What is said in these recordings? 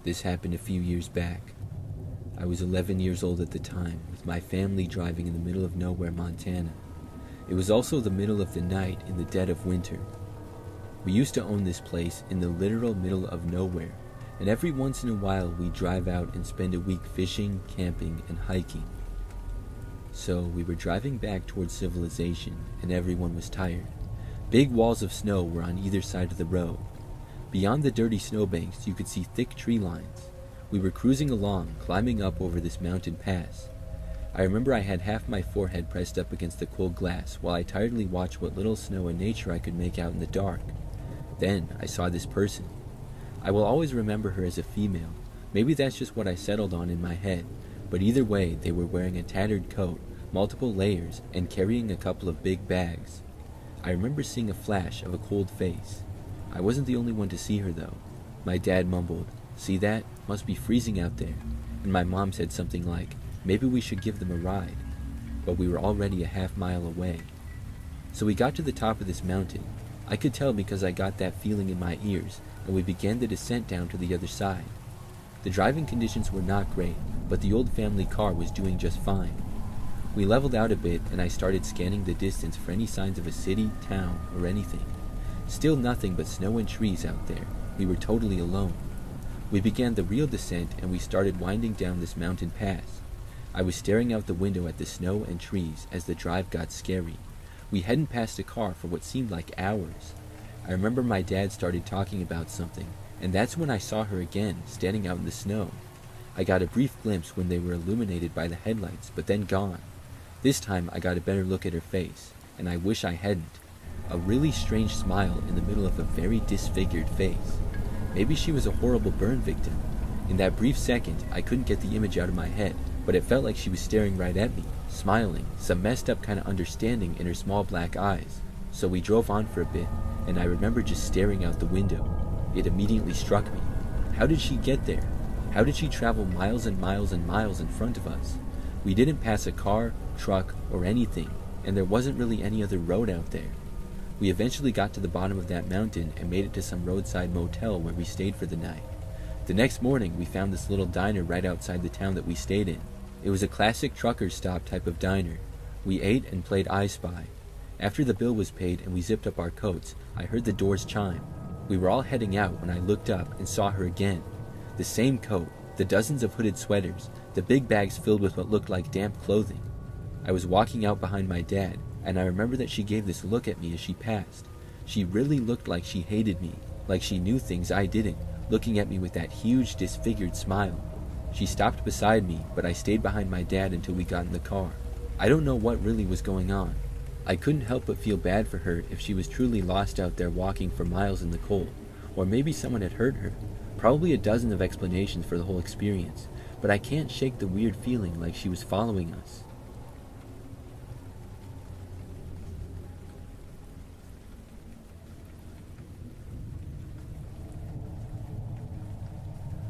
This happened a few years back. I was 11 years old at the time, with my family driving in the middle of nowhere, Montana. It was also the middle of the night in the dead of winter. We used to own this place in the literal middle of nowhere, and every once in a while we'd drive out and spend a week fishing, camping, and hiking. So we were driving back towards civilization, and everyone was tired. Big walls of snow were on either side of the road. Beyond the dirty snowbanks, you could see thick tree lines. We were cruising along, climbing up over this mountain pass. I remember I had half my forehead pressed up against the cold glass while I tiredly watched what little snow and nature I could make out in the dark. Then I saw this person. I will always remember her as a female. Maybe that's just what I settled on in my head, but either way, they were wearing a tattered coat, multiple layers, and carrying a couple of big bags. I remember seeing a flash of a cold face. I wasn't the only one to see her though. My dad mumbled, "See that? Must be freezing out there." And my mom said something like, "Maybe we should give them a ride." But we were already a half-mile away. So we got to the top of this mountain. I could tell because I got that feeling in my ears, and we began the descent down to the other side. The driving conditions were not great, but the old family car was doing just fine. We leveled out a bit, and I started scanning the distance for any signs of a city, town, or anything. Still nothing but snow and trees out there. We were totally alone. We began the real descent, and we started winding down this mountain pass. I was staring out the window at the snow and trees as the drive got scary. We hadn't passed a car for what seemed like hours. I remember my dad started talking about something, and that's when I saw her again, standing out in the snow. I got a brief glimpse when they were illuminated by the headlights, but then gone. This time I got a better look at her face, and I wish I hadn't. A really strange smile in the middle of a very disfigured face. Maybe she was a horrible burn victim. In that brief second, I couldn't get the image out of my head, but it felt like she was staring right at me, smiling, some messed up kind of understanding in her small black eyes. So we drove on for a bit, and I remember just staring out the window. It immediately struck me. How did she get there? How did she travel miles and miles and miles in front of us? We didn't pass a car, truck, or anything, and there wasn't really any other road out there. We eventually got to the bottom of that mountain and made it to some roadside motel where we stayed for the night. The next morning, we found this little diner right outside the town that we stayed in. It was a classic trucker stop type of diner. We ate and played I Spy. After the bill was paid and we zipped up our coats, I heard the doors chime. We were all heading out when I looked up and saw her again. The same coat, the dozens of hooded sweaters, the big bags filled with what looked like damp clothing. I was walking out behind my dad, and I remember that she gave this look at me as she passed. She really looked like she hated me, like she knew things I didn't, looking at me with that huge disfigured smile. She stopped beside me, but I stayed behind my dad until we got in the car. I don't know what really was going on. I couldn't help but feel bad for her if she was truly lost out there walking for miles in the cold, or maybe someone had hurt her. Probably a dozen of explanations for the whole experience, but I can't shake the weird feeling like she was following us.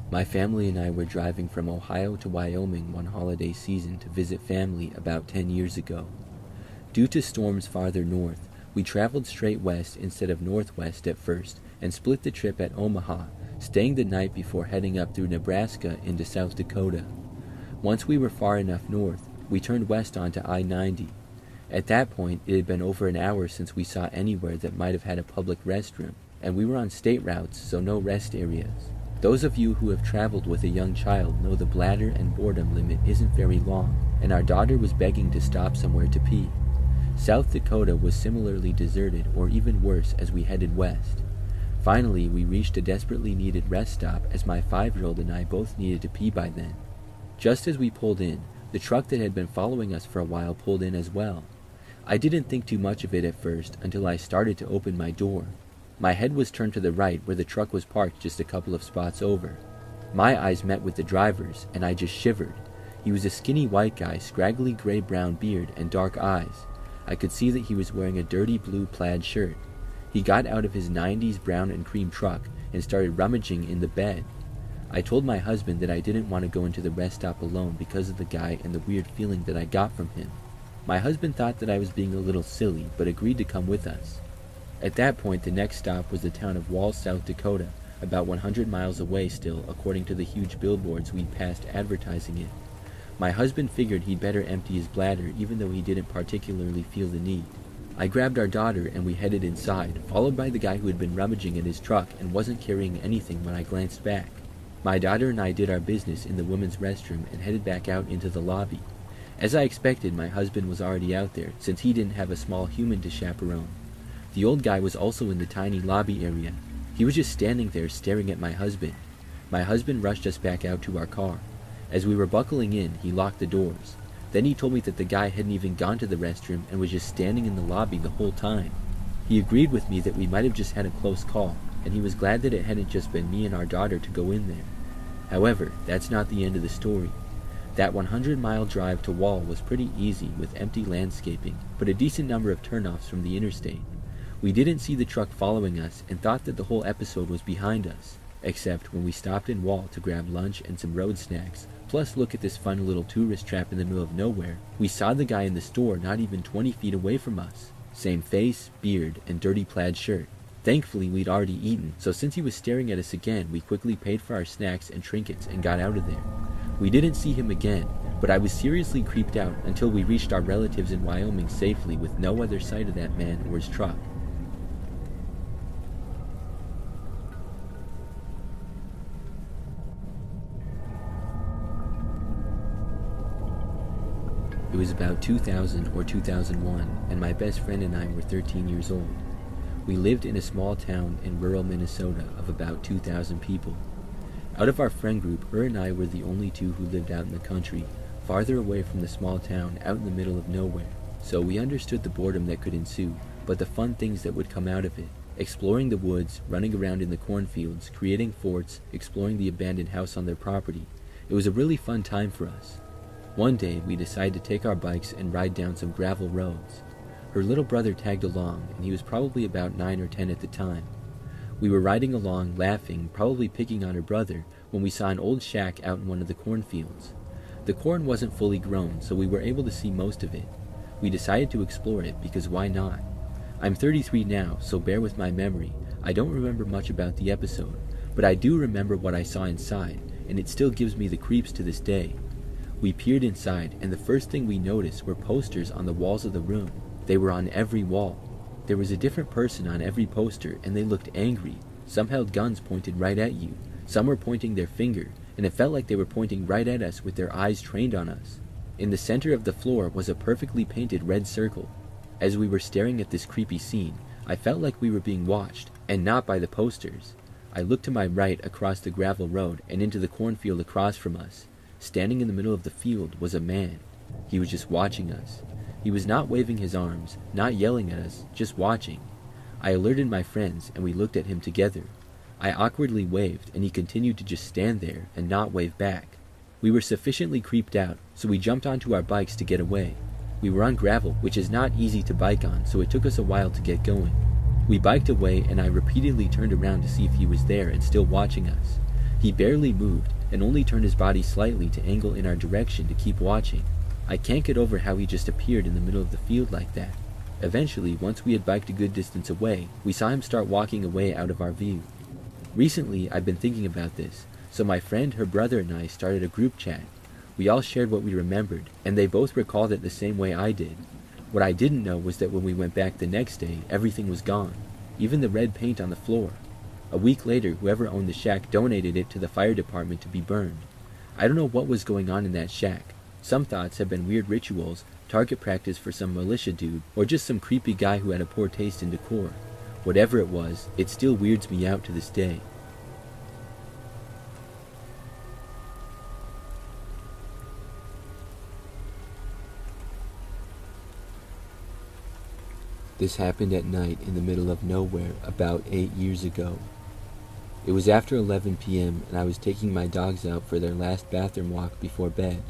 My family and I were driving from Ohio to Wyoming one holiday season to visit family about 10 years ago. Due to storms farther north, we traveled straight west instead of northwest at first and split the trip at Omaha, staying the night before heading up through Nebraska into South Dakota. Once we were far enough north, we turned west onto I-90. At that point, it had been over an hour since we saw anywhere that might have had a public restroom, and we were on state routes, so no rest areas. Those of you who have traveled with a young child know the bladder and boredom limit isn't very long, and our daughter was begging to stop somewhere to pee. South Dakota was similarly deserted, or even worse, as we headed west. Finally, we reached a desperately needed rest stop as my 5-year-old and I both needed to pee by then. Just as we pulled in, the truck that had been following us for a while pulled in as well. I didn't think too much of it at first until I started to open my door. My head was turned to the right where the truck was parked just a couple of spots over. My eyes met with the driver's, and I just shivered. He was a skinny white guy, scraggly gray-brown beard, and dark eyes. I could see that he was wearing a dirty blue plaid shirt. He got out of his 90s brown and cream truck and started rummaging in the bed. I told my husband that I didn't want to go into the rest stop alone because of the guy and the weird feeling that I got from him. My husband thought that I was being a little silly, but agreed to come with us. At that point, the next stop was the town of Walls, South Dakota, about 100 miles away still, according to the huge billboards we'd passed advertising it. My husband figured he'd better empty his bladder, even though he didn't particularly feel the need. I grabbed our daughter and we headed inside, followed by the guy who had been rummaging in his truck and wasn't carrying anything when I glanced back. My daughter and I did our business in the women's restroom and headed back out into the lobby. As I expected, my husband was already out there, since he didn't have a small human to chaperone. The old guy was also in the tiny lobby area. He was just standing there staring at my husband. My husband rushed us back out to our car. As we were buckling in, he locked the doors. Then he told me that the guy hadn't even gone to the restroom and was just standing in the lobby the whole time. He agreed with me that we might have just had a close call, and he was glad that it hadn't just been me and our daughter to go in there. However, that's not the end of the story. That 100-mile drive to Wall was pretty easy with empty landscaping, but a decent number of turnoffs from the interstate. We didn't see the truck following us and thought that the whole episode was behind us, except when we stopped in Wall to grab lunch and some road snacks, plus look at this fun little tourist trap in the middle of nowhere. We saw the guy in the store not even 20 feet away from us. Same face, beard, and dirty plaid shirt. Thankfully, we'd already eaten, so since he was staring at us again, we quickly paid for our snacks and trinkets and got out of there. We didn't see him again, but I was seriously creeped out until we reached our relatives in Wyoming safely with no other sight of that man or his truck. It was about 2000 or 2001, and my best friend and I were 13 years old. We lived in a small town in rural Minnesota of about 2,000 people. Out of our friend group, her and I were the only two who lived out in the country, farther away from the small town out in the middle of nowhere. So we understood the boredom that could ensue, but the fun things that would come out of it. Exploring the woods, running around in the cornfields, creating forts, exploring the abandoned house on their property. It was a really fun time for us. One day, we decided to take our bikes and ride down some gravel roads. Her little brother tagged along, and he was probably about 9 or 10 at the time. We were riding along, laughing, probably picking on her brother, when we saw an old shack out in one of the cornfields. The corn wasn't fully grown, so we were able to see most of it. We decided to explore it, because why not? I'm 33 now, so bear with my memory. I don't remember much about the episode, but I do remember what I saw inside, and it still gives me the creeps to this day. We peered inside, and the first thing we noticed were posters on the walls of the room. They were on every wall. There was a different person on every poster, and they looked angry. Some held guns pointed right at you. Some were pointing their finger, and it felt like they were pointing right at us with their eyes trained on us. In the center of the floor was a perfectly painted red circle. As we were staring at this creepy scene, I felt like we were being watched, and not by the posters. I looked to my right across the gravel road and into the cornfield across from us. Standing in the middle of the field was a man. He was just watching us. He was not waving his arms, not yelling at us, just watching. I alerted my friends, and we looked at him together. I awkwardly waved, and he continued to just stand there and not wave back. We were sufficiently creeped out, so we jumped onto our bikes to get away. We were on gravel, which is not easy to bike on, so it took us a while to get going. We biked away, and I repeatedly turned around to see if he was there and still watching us. He barely moved, and only turned his body slightly to angle in our direction to keep watching. I can't get over how he just appeared in the middle of the field like that. Eventually, once we had biked a good distance away, we saw him start walking away out of our view. Recently, I've been thinking about this, so my friend, her brother, and I started a group chat. We all shared what we remembered, and they both recalled it the same way I did. What I didn't know was that when we went back the next day, everything was gone, even the red paint on the floor. A week later, whoever owned the shack donated it to the fire department to be burned. I don't know what was going on in that shack. Some thoughts have been weird rituals, target practice for some militia dude, or just some creepy guy who had a poor taste in decor. Whatever it was, it still weirds me out to this day. This happened at night in the middle of nowhere about 8 years ago. It was after 11 p.m. and I was taking my dogs out for their last bathroom walk before bed.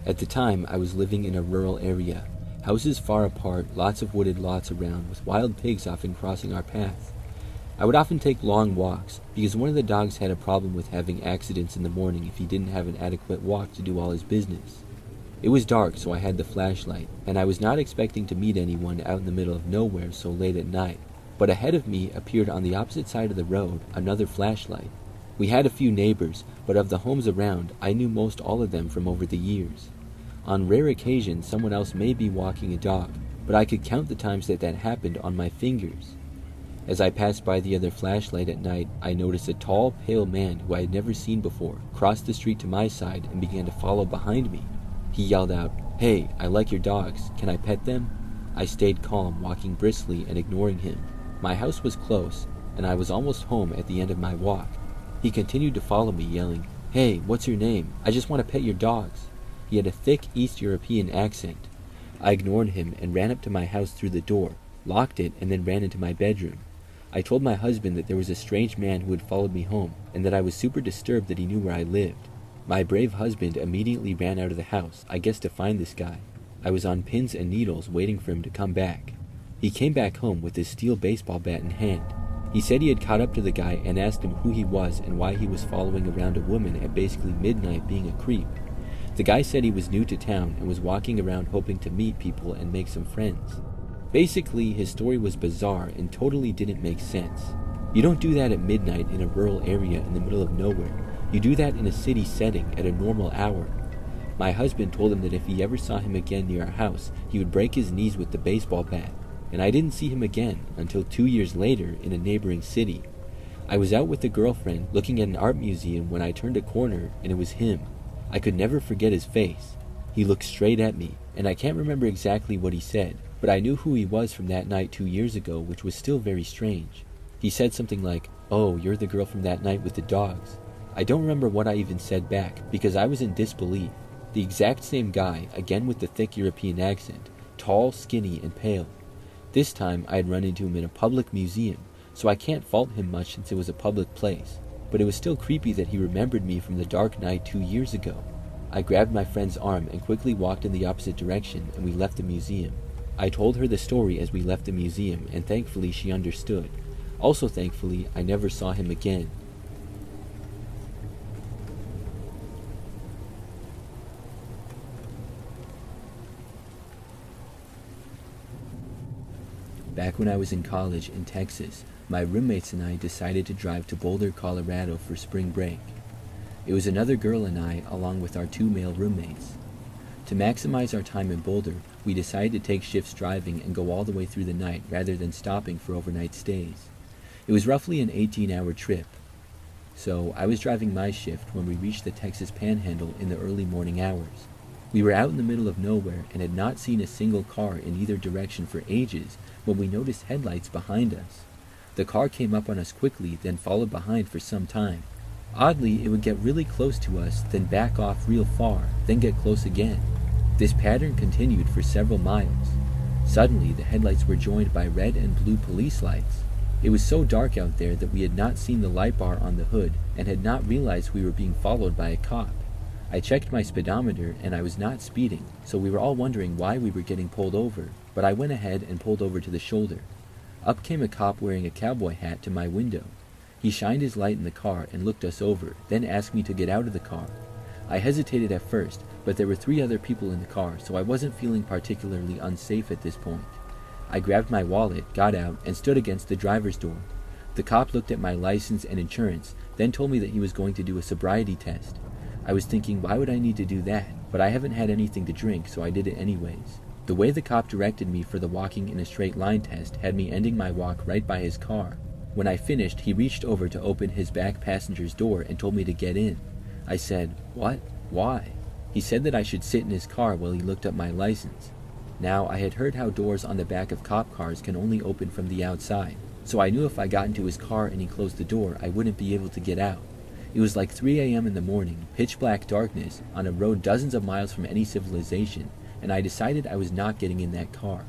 At the time, I was living in a rural area. Houses far apart, lots of wooded lots around, with wild pigs often crossing our path. I would often take long walks, because one of the dogs had a problem with having accidents in the morning if he didn't have an adequate walk to do all his business. It was dark, so I had the flashlight, and I was not expecting to meet anyone out in the middle of nowhere so late at night. But ahead of me appeared on the opposite side of the road another flashlight. We had a few neighbors, but of the homes around, I knew most all of them from over the years. On rare occasions, someone else may be walking a dog, but I could count the times that happened on my fingers. As I passed by the other flashlight at night, I noticed a tall, pale man who I had never seen before cross the street to my side and began to follow behind me. He yelled out, "Hey, I like your dogs. Can I pet them?" I stayed calm, walking briskly and ignoring him. My house was close, and I was almost home at the end of my walk. He continued to follow me, yelling, "Hey, what's your name? I just want to pet your dogs." He had a thick East European accent. I ignored him and ran up to my house through the door, locked it, and then ran into my bedroom. I told my husband that there was a strange man who had followed me home, and that I was super disturbed that he knew where I lived. My brave husband immediately ran out of the house, I guess to find this guy. I was on pins and needles waiting for him to come back. He came back home with his steel baseball bat in hand. He said he had caught up to the guy and asked him who he was and why he was following around a woman at basically midnight being a creep. The guy said he was new to town and was walking around hoping to meet people and make some friends. Basically, his story was bizarre and totally didn't make sense. You don't do that at midnight in a rural area in the middle of nowhere. You do that in a city setting at a normal hour. My husband told him that if he ever saw him again near our house, he would break his knees with the baseball bat. And I didn't see him again until 2 years later in a neighboring city. I was out with a girlfriend looking at an art museum when I turned a corner and it was him. I could never forget his face. He looked straight at me, and I can't remember exactly what he said, but I knew who he was from that night 2 years ago, which was still very strange. He said something like, "Oh, you're the girl from that night with the dogs." I don't remember what I even said back, because I was in disbelief. The exact same guy, again with the thick European accent, tall, skinny, and pale. This time I had run into him in a public museum, so I can't fault him much since it was a public place, but it was still creepy that he remembered me from the dark night 2 years ago. I grabbed my friend's arm and quickly walked in the opposite direction, and we left the museum. I told her the story as we left the museum, and thankfully she understood. Also thankfully, I never saw him again. Back when I was in college in Texas, my roommates and I decided to drive to Boulder, Colorado for spring break. It was another girl and I, along with our 2 male roommates. To maximize our time in Boulder, we decided to take shifts driving and go all the way through the night rather than stopping for overnight stays. It was roughly an 18-hour trip. So I was driving my shift when we reached the Texas Panhandle in the early morning hours. We were out in the middle of nowhere and had not seen a single car in either direction for ages when we noticed headlights behind us. The car came up on us quickly, then followed behind for some time. Oddly, it would get really close to us, then back off real far, then get close again. This pattern continued for several miles. Suddenly, the headlights were joined by red and blue police lights. It was so dark out there that we had not seen the light bar on the hood and had not realized we were being followed by a cop. I checked my speedometer and I was not speeding, so we were all wondering why we were getting pulled over, but I went ahead and pulled over to the shoulder. Up came a cop wearing a cowboy hat to my window. He shined his light in the car and looked us over, then asked me to get out of the car. I hesitated at first, but there were 3 other people in the car, so I wasn't feeling particularly unsafe at this point. I grabbed my wallet, got out, and stood against the driver's door. The cop looked at my license and insurance, then told me that he was going to do a sobriety test. I was thinking, why would I need to do that? But I haven't had anything to drink, so I did it anyways. The way the cop directed me for the walking in a straight line test had me ending my walk right by his car. When I finished, he reached over to open his back passenger's door and told me to get in. I said, "What? Why?" He said that I should sit in his car while he looked up my license. Now, I had heard how doors on the back of cop cars can only open from the outside, so I knew if I got into his car and he closed the door, I wouldn't be able to get out. It was like 3 a.m. in the morning, pitch black darkness, on a road dozens of miles from any civilization, and I decided I was not getting in that car.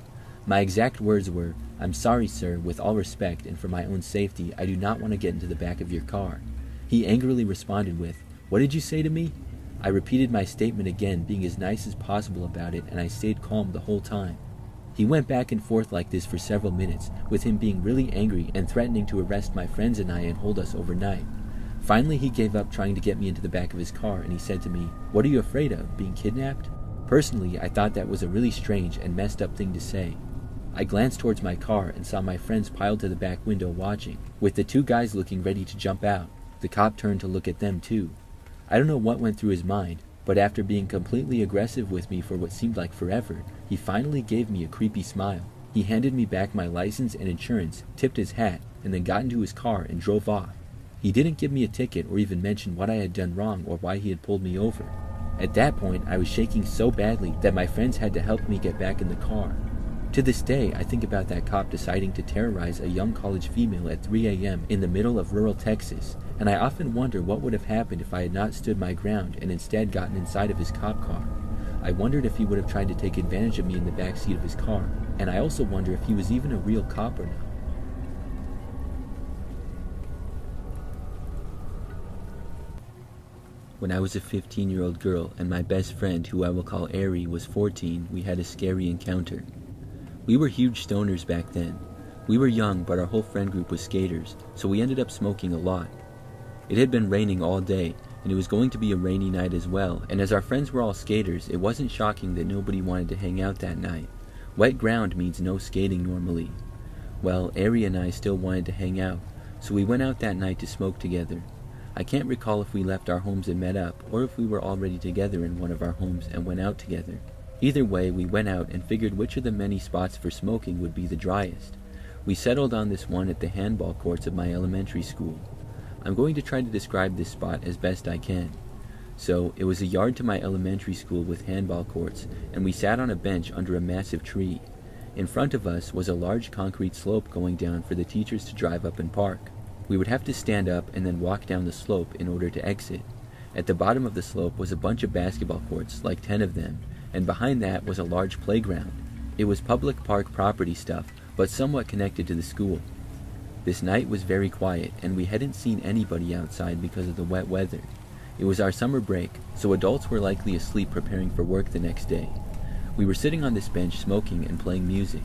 My exact words were, "I'm sorry, sir, with all respect and for my own safety, I do not want to get into the back of your car." He angrily responded with, "What did you say to me?" I repeated my statement again, being as nice as possible about it, and I stayed calm the whole time. He went back and forth like this for several minutes, with him being really angry and threatening to arrest my friends and I and hold us overnight. Finally, he gave up trying to get me into the back of his car, and he said to me, "What are you afraid of, being kidnapped?" Personally, I thought that was a really strange and messed up thing to say. I glanced towards my car and saw my friends piled to the back window watching, with the two guys looking ready to jump out. The cop turned to look at them too. I don't know what went through his mind, but after being completely aggressive with me for what seemed like forever, he finally gave me a creepy smile. He handed me back my license and insurance, tipped his hat, and then got into his car and drove off. He didn't give me a ticket or even mention what I had done wrong or why he had pulled me over. At that point, I was shaking so badly that my friends had to help me get back in the car. To this day, I think about that cop deciding to terrorize a young college female at 3 a.m. in the middle of rural Texas, and I often wonder what would have happened if I had not stood my ground and instead gotten inside of his cop car. I wondered if he would have tried to take advantage of me in the back seat of his car, and I also wonder if he was even a real cop or not. When I was a 15-year-old girl and my best friend, who I will call Ari, was 14, we had a scary encounter. We were huge stoners back then. We were young, but our whole friend group was skaters, so we ended up smoking a lot. It had been raining all day, and it was going to be a rainy night as well, and as our friends were all skaters, it wasn't shocking that nobody wanted to hang out that night. Wet ground means no skating normally. Well, Ari and I still wanted to hang out, so we went out that night to smoke together. I can't recall if we left our homes and met up, or if we were already together in one of our homes and went out together. Either way, we went out and figured which of the many spots for smoking would be the driest. We settled on this one at the handball courts of my elementary school. I'm going to try to describe this spot as best I can. So, it was a yard to my elementary school with handball courts, and we sat on a bench under a massive tree. In front of us was a large concrete slope going down for the teachers to drive up and park. We would have to stand up and then walk down the slope in order to exit. At the bottom of the slope was a bunch of basketball courts, like 10 of them, and behind that was a large playground. It was public park property stuff, but somewhat connected to the school. This night was very quiet, and we hadn't seen anybody outside because of the wet weather. It was our summer break, so adults were likely asleep preparing for work the next day. We were sitting on this bench smoking and playing music.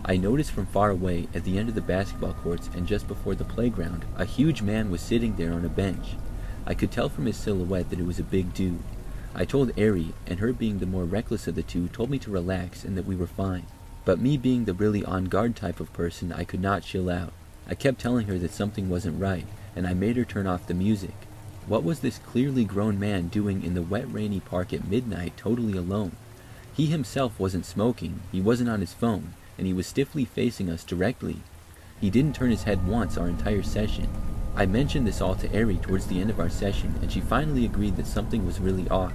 I noticed from far away, at the end of the basketball courts and just before the playground, a huge man was sitting there on a bench. I could tell from his silhouette that it was a big dude. I told Ari, and her being the more reckless of the two told me to relax and that we were fine. But me being the really on-guard type of person, I could not chill out. I kept telling her that something wasn't right, and I made her turn off the music. What was this clearly grown man doing in the wet, rainy park at midnight, totally alone? He himself wasn't smoking, he wasn't on his phone, and he was stiffly facing us directly. He didn't turn his head once our entire session. I mentioned this all to Ari towards the end of our session, and she finally agreed that something was really off.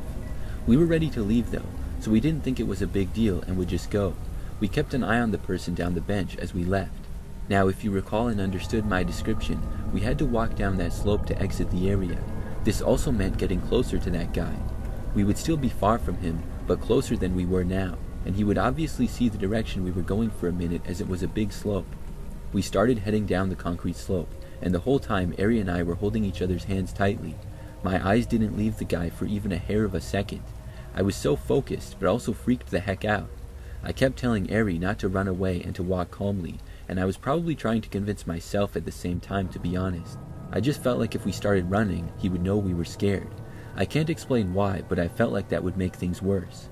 We were ready to leave though, so we didn't think it was a big deal and would just go. We kept an eye on the person down the bench as we left. Now, if you recall and understood my description, we had to walk down that slope to exit the area. This also meant getting closer to that guy. We would still be far from him, but closer than we were now, and he would obviously see the direction we were going for a minute as it was a big slope. We started heading down the concrete slope, and the whole time Ari and I were holding each other's hands tightly. My eyes didn't leave the guy for even a hair of a second. I was so focused, but also freaked the heck out. I kept telling Ari not to run away and to walk calmly, and I was probably trying to convince myself at the same time, to be honest. I just felt like if we started running, he would know we were scared. I can't explain why, but I felt like that would make things worse.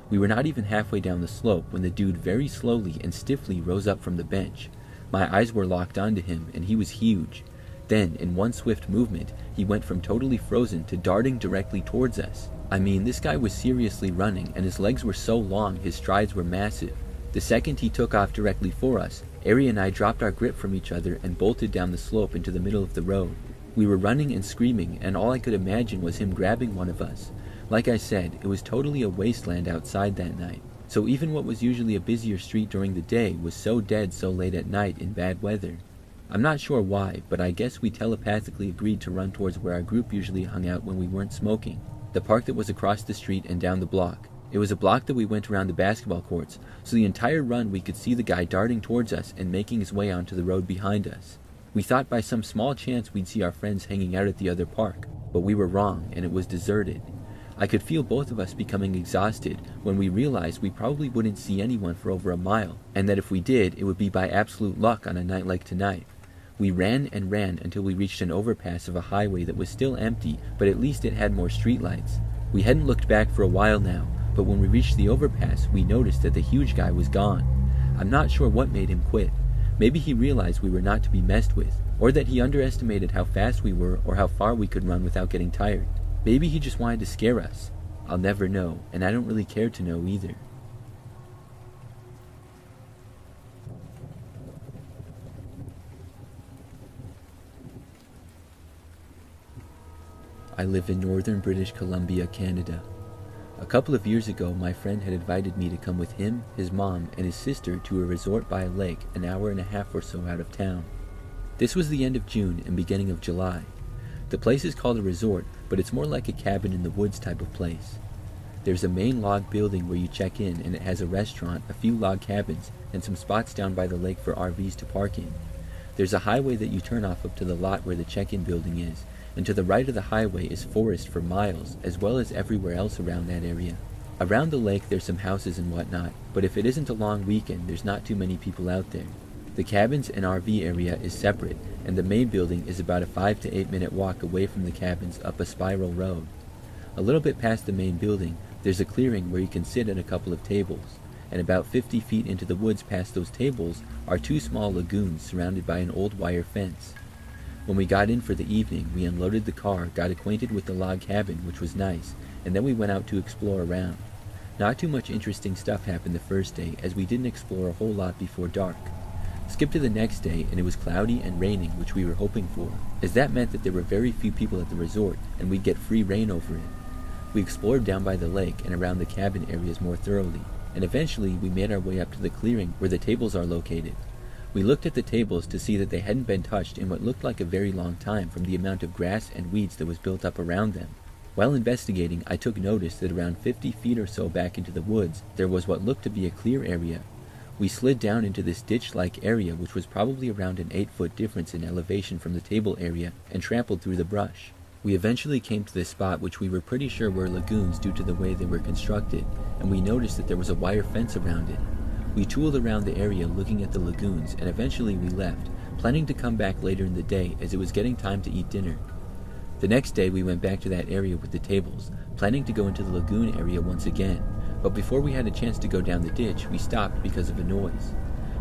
We were not even halfway down the slope when the dude very slowly and stiffly rose up from the bench. My eyes were locked onto him, and he was huge. Then, in one swift movement, he went from totally frozen to darting directly towards us. I mean, this guy was seriously running, and his legs were so long his strides were massive. The second he took off directly for us, Ari and I dropped our grip from each other and bolted down the slope into the middle of the road. We were running and screaming, and all I could imagine was him grabbing one of us. Like I said, it was totally a wasteland outside that night. So even what was usually a busier street during the day was so dead so late at night in bad weather. I'm not sure why, but I guess we telepathically agreed to run towards where our group usually hung out when we weren't smoking. The park that was across the street and down the block. It was a block that we went around the basketball courts, so the entire run we could see the guy darting towards us and making his way onto the road behind us. We thought by some small chance we'd see our friends hanging out at the other park, but we were wrong and it was deserted. I could feel both of us becoming exhausted when we realized we probably wouldn't see anyone for over a mile, and that if we did, it would be by absolute luck on a night like tonight. We ran and ran until we reached an overpass of a highway that was still empty, but at least it had more streetlights. We hadn't looked back for a while now, but when we reached the overpass, we noticed that the huge guy was gone. I'm not sure what made him quit. Maybe he realized we were not to be messed with, or that he underestimated how fast we were or how far we could run without getting tired. Maybe he just wanted to scare us. I'll never know, and I don't really care to know either. I live in northern British Columbia, Canada. A couple of years ago, my friend had invited me to come with him, his mom, and his sister to a resort by a lake an hour and a half or so out of town. This was the end of June and beginning of July. The place is called a resort, but it's more like a cabin in the woods type of place. There's a main log building where you check in, and it has a restaurant, a few log cabins, and some spots down by the lake for RVs to park in. There's a highway that you turn off up to the lot where the check-in building is, and to the right of the highway is forest for miles, as well as everywhere else around that area. Around the lake there's some houses and whatnot, but if it isn't a long weekend, there's not too many people out there. The cabins and RV area is separate, and the main building is about a 5 to 8 minute walk away from the cabins up a spiral road. A little bit past the main building, there's a clearing where you can sit at a couple of tables, and about 50 feet into the woods past those tables are two small lagoons surrounded by an old wire fence. When we got in for the evening, we unloaded the car, got acquainted with the log cabin, which was nice, and then we went out to explore around. Not too much interesting stuff happened the first day, as we didn't explore a whole lot before dark. Skip to the next day, and it was cloudy and raining, which we were hoping for, as that meant that there were very few people at the resort, and we'd get free rain over it. We explored down by the lake and around the cabin areas more thoroughly, and eventually we made our way up to the clearing where the tables are located. We looked at the tables to see that they hadn't been touched in what looked like a very long time from the amount of grass and weeds that was built up around them. While investigating, I took notice that around 50 feet or so back into the woods, there was what looked to be a clear area. We slid down into this ditch-like area, which was probably around an 8-foot difference in elevation from the table area, and trampled through the brush. We eventually came to this spot, which we were pretty sure were lagoons due to the way they were constructed, and we noticed that there was a wire fence around it. We tooled around the area looking at the lagoons, and eventually we left, planning to come back later in the day as it was getting time to eat dinner. The next day we went back to that area with the tables, planning to go into the lagoon area once again, but before we had a chance to go down the ditch, we stopped because of a noise.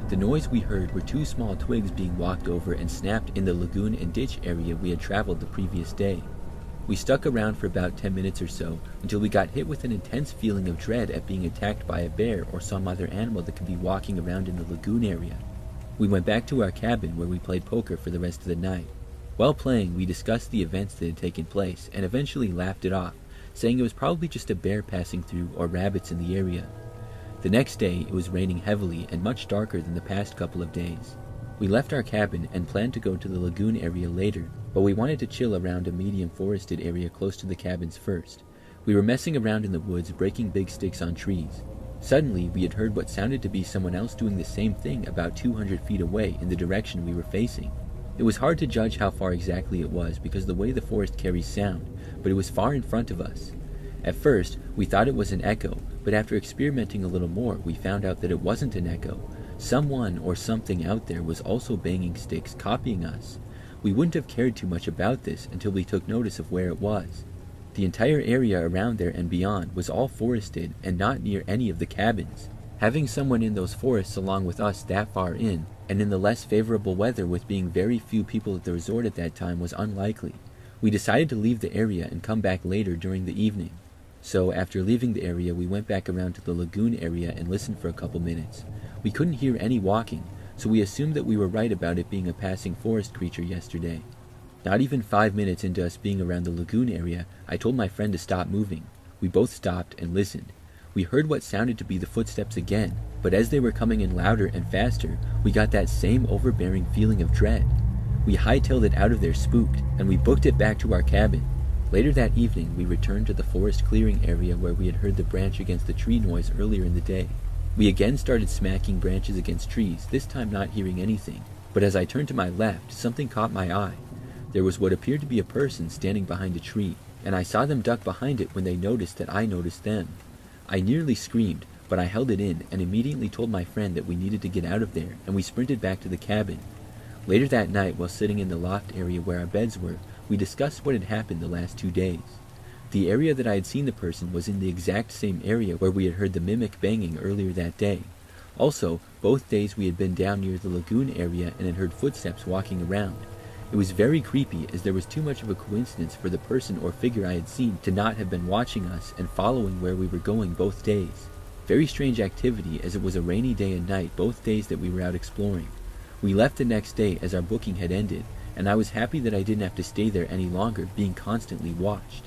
The noise we heard were two small twigs being walked over and snapped in the lagoon and ditch area we had traveled the previous day. We stuck around for about 10 minutes or so until we got hit with an intense feeling of dread at being attacked by a bear or some other animal that could be walking around in the lagoon area. We went back to our cabin where we played poker for the rest of the night. While playing, we discussed the events that had taken place and eventually laughed it off, saying it was probably just a bear passing through or rabbits in the area. The next day, it was raining heavily and much darker than the past couple of days. We left our cabin and planned to go to the lagoon area later, but we wanted to chill around a medium forested area close to the cabins first. We were messing around in the woods, breaking big sticks on trees. Suddenly, we had heard what sounded to be someone else doing the same thing about 200 feet away in the direction we were facing. It was hard to judge how far exactly it was because the way the forest carries sound, but it was far in front of us. At first, we thought it was an echo, but after experimenting a little more, we found out that it wasn't an echo. Someone or something out there was also banging sticks, copying us. We wouldn't have cared too much about this until we took notice of where it was. The entire area around there and beyond was all forested and not near any of the cabins. Having someone in those forests along with us that far in, and in the less favorable weather with being very few people at the resort at that time, was unlikely. We decided to leave the area and come back later during the evening. So after leaving the area, we went back around to the lagoon area and listened for a couple minutes. We couldn't hear any walking, so we assumed that we were right about it being a passing forest creature yesterday. Not even 5 minutes into us being around the lagoon area, I told my friend to stop moving. We both stopped and listened. We heard what sounded to be the footsteps again, but as they were coming in louder and faster, we got that same overbearing feeling of dread. We hightailed it out of there spooked, and we booked it back to our cabin. Later that evening, we returned to the forest clearing area where we had heard the branch against the tree noise earlier in the day. We again started smacking branches against trees, this time not hearing anything, but as I turned to my left, something caught my eye. There was what appeared to be a person standing behind a tree, and I saw them duck behind it when they noticed that I noticed them. I nearly screamed, but I held it in and immediately told my friend that we needed to get out of there, and we sprinted back to the cabin. Later that night, while sitting in the loft area where our beds were, we discussed what had happened the last 2 days. The area that I had seen the person was in the exact same area where we had heard the mimic banging earlier that day. Also, both days we had been down near the lagoon area and had heard footsteps walking around. It was very creepy, as there was too much of a coincidence for the person or figure I had seen to not have been watching us and following where we were going both days. Very strange activity, as it was a rainy day and night both days that we were out exploring. We left the next day as our booking had ended, and I was happy that I didn't have to stay there any longer, being constantly watched.